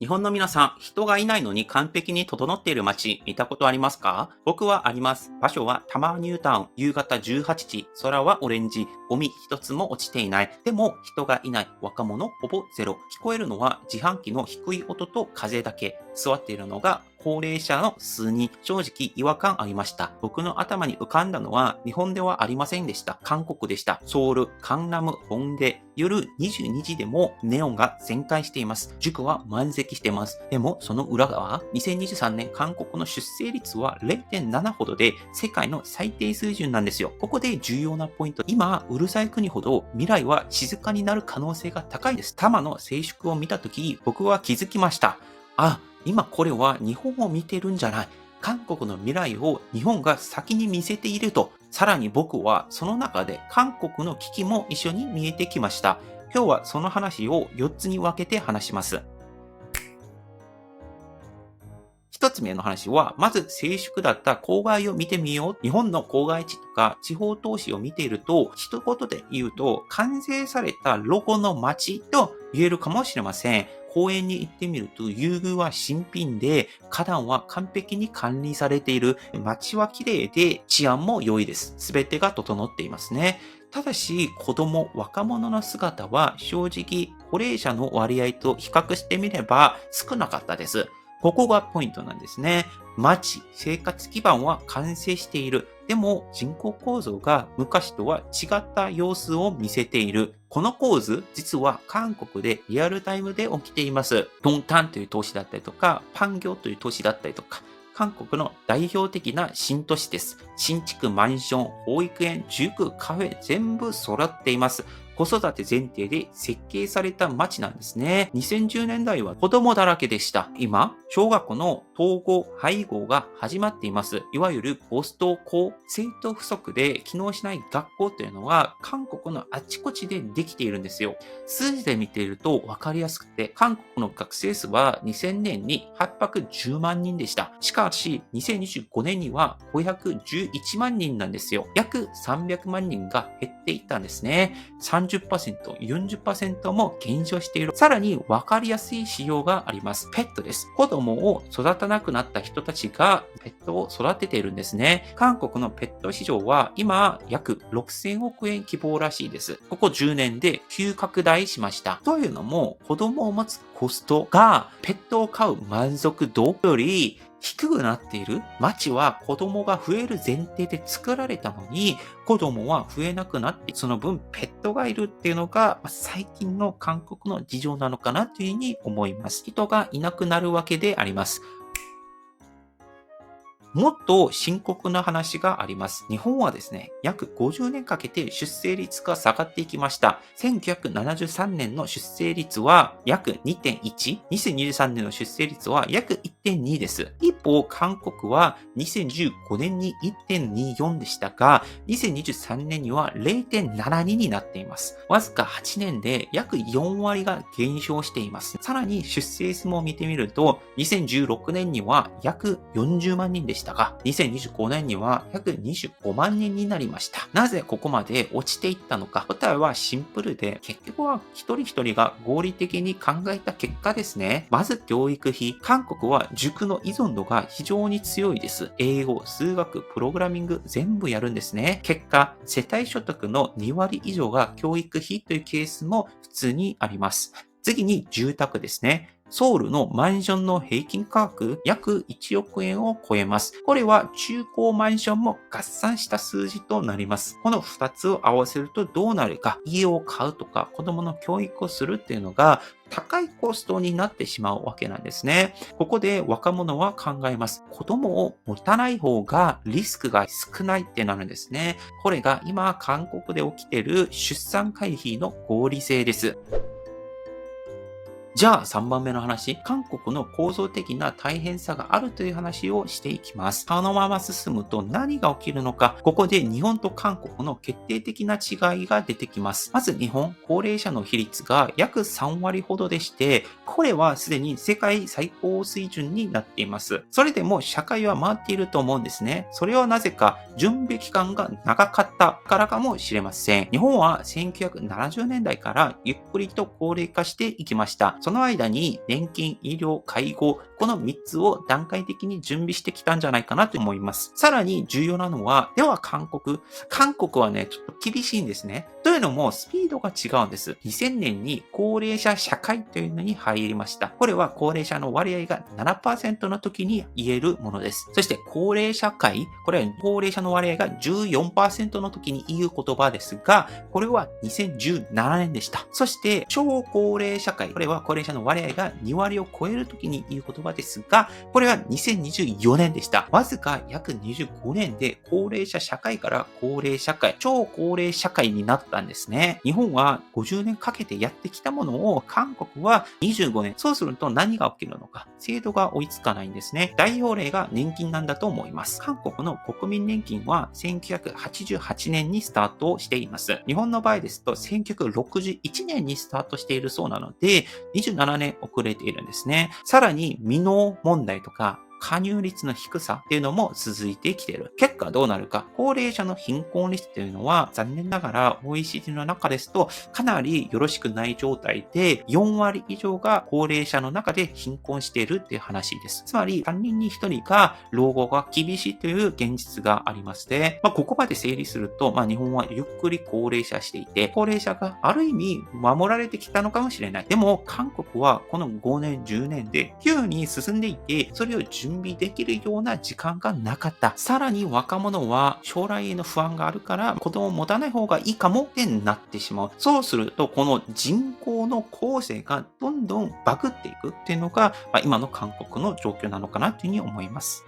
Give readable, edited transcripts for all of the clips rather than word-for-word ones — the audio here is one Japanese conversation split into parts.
日本の皆さん、人がいないのに完璧に整っている街、見たことありますか？僕はあります。場所は多摩ニュータウン、夕方18時、空はオレンジ、ゴミ一つも落ちていない。でも、人がいない、若者ほぼゼロ。聞こえるのは自販機の低い音と風だけ。座っているのが高齢者の数人。正直違和感ありました。僕の頭に浮かんだのは日本ではありませんでした。韓国でした。ソウル、カンナム、ホンデ。夜22時でもネオンが全開しています。塾は満席しています。でもその裏側、2023年韓国の出生率は 0.7 ほどで世界の最低水準なんですよ。ここで重要なポイント。今、うるさい国ほど未来は静かになる可能性が高いです。多摩の静粛を見たとき、僕は気づきました。今これは日本を見てるんじゃない。韓国の未来を日本が先に見せていると。さらに僕はその中で韓国の危機も一緒に見えてきました。今日はその話を4つに分けて話します。一つ目の話は、まず静粛だった郊外を見てみよう。日本の郊外地とか地方都市を見ていると、一言で言うと、完成されたロゴの街と言えるかもしれません。公園に行ってみると、遊具は新品で、花壇は完璧に管理されている。街は綺麗で、治安も良いです。すべてが整っていますね。ただし、子供、若者の姿は正直、高齢者の割合と比較してみれば少なかったです。ここがポイントなんですね。街、生活基盤は完成している。でも人口構造が昔とは違った様子を見せている。この構図、実は韓国でリアルタイムで起きています。ドンタンという都市だったりとか、パンギョという都市だったりとか、韓国の代表的な新都市です。新築マンション、保育園、塾、カフェ、全部揃っています。子育て前提で設計された街なんですね。2010年代は子供だらけでした。今、小学校の統合、配合が始まっています。いわゆるポスト校、生徒不足で機能しない学校というのは韓国のあちこちでできているんですよ。数字で見ていると分かりやすくて、韓国の学生数は2000年に810万人でした。しかし、2025年には511万人なんですよ。約300万人が減っていったんですね。30%、40% も減少している。さらに分かりやすい仕様があります。ペットです。子供を育たなくなった人たちがペットを育てているんですね。韓国のペット市場は今約6000億円規模らしいです。ここ10年で急拡大しました。というのも、子供を持つコストがペットを飼う満足度より低くなっている。街は子供が増える前提で作られたのに、子供は増えなくなって、その分ペットがいるっていうのが、最近の韓国の事情なのかなというふうに思います。人がいなくなるわけであります。もっと深刻な話があります。日本はですね、約50年かけて出生率が下がっていきました。1973年の出生率は約 2.1、2023年の出生率は約 1.2 です。一方、韓国は2015年に 1.24 でしたが、2023年には 0.72 になっています。わずか8年で約4割が減少しています。さらに出生数も見てみると、2016年には約40万人でした。2025年には約25万人になりました。なぜここまで落ちていったのか。答えはシンプルで、結局は一人一人が合理的に考えた結果ですね。まず教育費。韓国は塾の依存度が非常に強いです。英語、数学、プログラミング全部やるんですね。結果、世帯所得の2割以上が教育費というケースも普通にあります。次に住宅ですね。ソウルのマンションの平均価格約1億円を超えます。これは中古マンションも合算した数字となります。この2つを合わせるとどうなるか、家を買うとか子供の教育をするっていうのが高いコストになってしまうわけなんですね。ここで若者は考えます。子供を持たない方がリスクが少ないってなるんですね。これが今韓国で起きている出産回避の合理性です。じゃあ3番目の話、韓国の構造的な大変さがあるという話をしていきます。このまま進むと何が起きるのか、ここで日本と韓国の決定的な違いが出てきます。まず日本、高齢者の比率が約3割ほどでして、これはすでに世界最高水準になっています。それでも社会は回っていると思うんですね。それはなぜか準備期間が長かったからかもしれません。日本は1970年代からゆっくりと高齢化していきました。その間に年金、医療、介護、この3つを段階的に準備してきたんじゃないかなと思います。さらに重要なのは、では韓国はね、ちょっと厳しいんですね。というのも、スピードが違うんです。2000年に高齢者社会というのに入りました。これは高齢者の割合が 7% の時に言えるものです。そして高齢社会、これは高齢者の割合が 14% の時に言う言葉ですが、これは2017年でした。そして超高齢社会、これは高齢者の割合が2割を超える時に言う言葉ですが、これは2024年でした。わずか約25年で高齢者社会から高齢社会、超高齢社会になったんですね。日本は50年かけてやってきたものを韓国は25年。そうすると何が起きるのか。制度が追いつかないんですね。代表例が年金なんだと思います。韓国の国民年金は1988年にスタートしています。日本の場合ですと1961年にスタートしているそうなので、27年遅れているんですね。さらに未納問題とか、加入率の低さっていうのも続いてきている。結果どうなるか。高齢者の貧困率っていうのは残念ながら OECD の中ですとかなりよろしくない状態で4割以上が高齢者の中で貧困しているっていう話です。つまり3人に1人が老後が厳しいという現実がありまして、ここまで整理すると、日本はゆっくり高齢者していて、高齢者がある意味守られてきたのかもしれない。でも韓国はこの5年、10年で急に進んでいて、それを準備できるような時間がなかった。さらに若者は将来への不安があるから子供を持たない方がいいかもってなってしまう。そうするとこの人口の構成がどんどんバグっていくっていうのが、今の韓国の状況なのかなというふうに思います。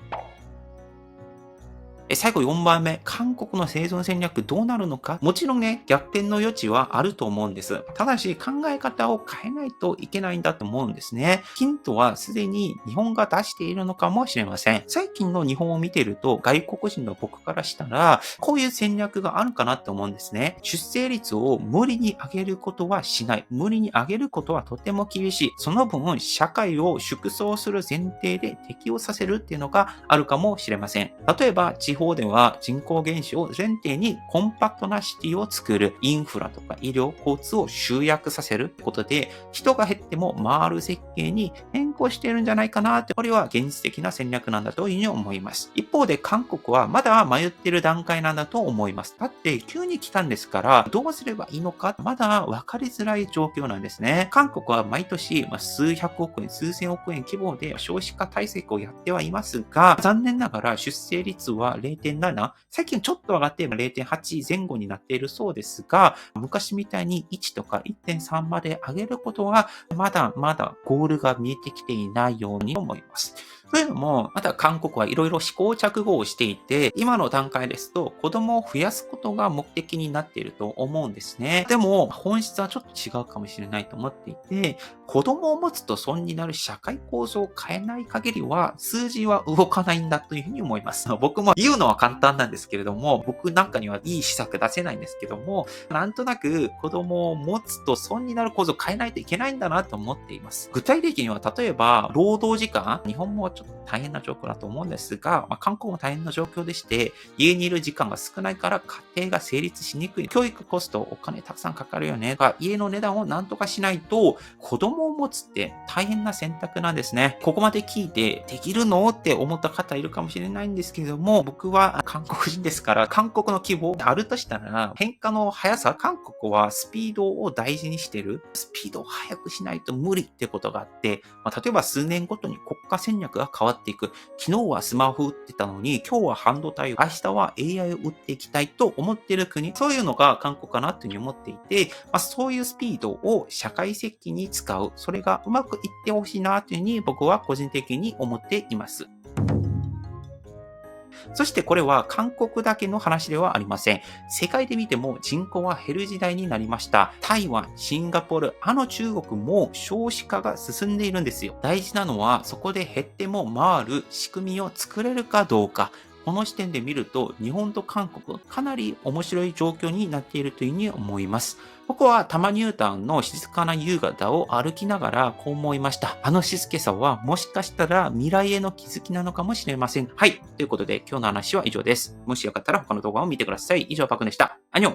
最後4番目、韓国の生存戦略どうなるのか。もちろんね、逆転の余地はあると思うんです。ただし考え方を変えないといけないんだと思うんですね。ヒントはすでに日本が出しているのかもしれません。最近の日本を見ていると、外国人の僕からしたら、こういう戦略があるかなと思うんですね。出生率を無理に上げることはしない。無理に上げることはとても厳しい。その分、社会を縮小する前提で適応させるっていうのがあるかもしれません。例えば、地方では人口減少を前提にコンパクトなシティを作る、インフラとか医療、交通を集約させることで、人が減っても回る設計に変更しているんじゃないかなって、これは現実的な戦略なんだというふうに思います。一方で韓国はまだ迷っている段階なんだと思います。だって急に来たんですから、どうすればいいのか、まだ分かりづらい状況なんですね。韓国は毎年数百億円、数千億円規模で少子化対策をやってはいますが、残念ながら出生率は0.7、最近ちょっと上がって 0.8 前後になっているそうですが、昔みたいに1とか 1.3 まで上げることはまだまだゴールが見えてきていないように思います。というのも、また韓国はいろいろ試行錯誤をしていて、今の段階ですと子供を増やすことが目的になっていると思うんですね。でも、本質はちょっと違うかもしれないと思っていて、子供を持つと損になる社会構造を変えない限りは、数字は動かないんだというふうに思います。僕も言うのは簡単なんですけれども、僕なんかにはいい施策出せないんですけども、なんとなく子供を持つと損になる構造を変えないといけないんだなと思っています。具体的には、例えば、労働時間、日本もちょっと大変な状況だと思うんですが、韓国も大変な状況でして、家にいる時間が少ないから家庭が成立しにくい。教育コスト、お金たくさんかかるよね。家の値段をなんとかしないと、子供を持つって大変な選択なんですね。ここまで聞いて、できるのって思った方いるかもしれないんですけれども、僕は韓国人ですから、韓国の規模あるとしたら、変化の速さ、韓国はスピードを大事にしてる。スピードを速くしないと無理ってことがあって、例えば数年ごとに国家戦略が変わっていく。昨日はスマホを売ってたのに、今日は半導体を、明日は AI を売っていきたいと思っている国、そういうのが韓国かなというふうに思っていて、そういうスピードを社会設計に使う。それがうまくいってほしいなというふうに僕は個人的に思っています。そしてこれは韓国だけの話ではありません。世界で見ても人口は減る時代になりました。台湾、シンガポール、中国も少子化が進んでいるんですよ。大事なのはそこで減っても回る仕組みを作れるかどうか。この視点で見ると日本と韓国かなり面白い状況になっているというふうに思います。僕は多摩ニュータウンの静かな夕方を歩きながらこう思いました。あの静けさはもしかしたら未来への気づきなのかもしれません。はい。ということで今日の話は以上です。もしよかったら他の動画を見てください。以上パクでした。アニョン。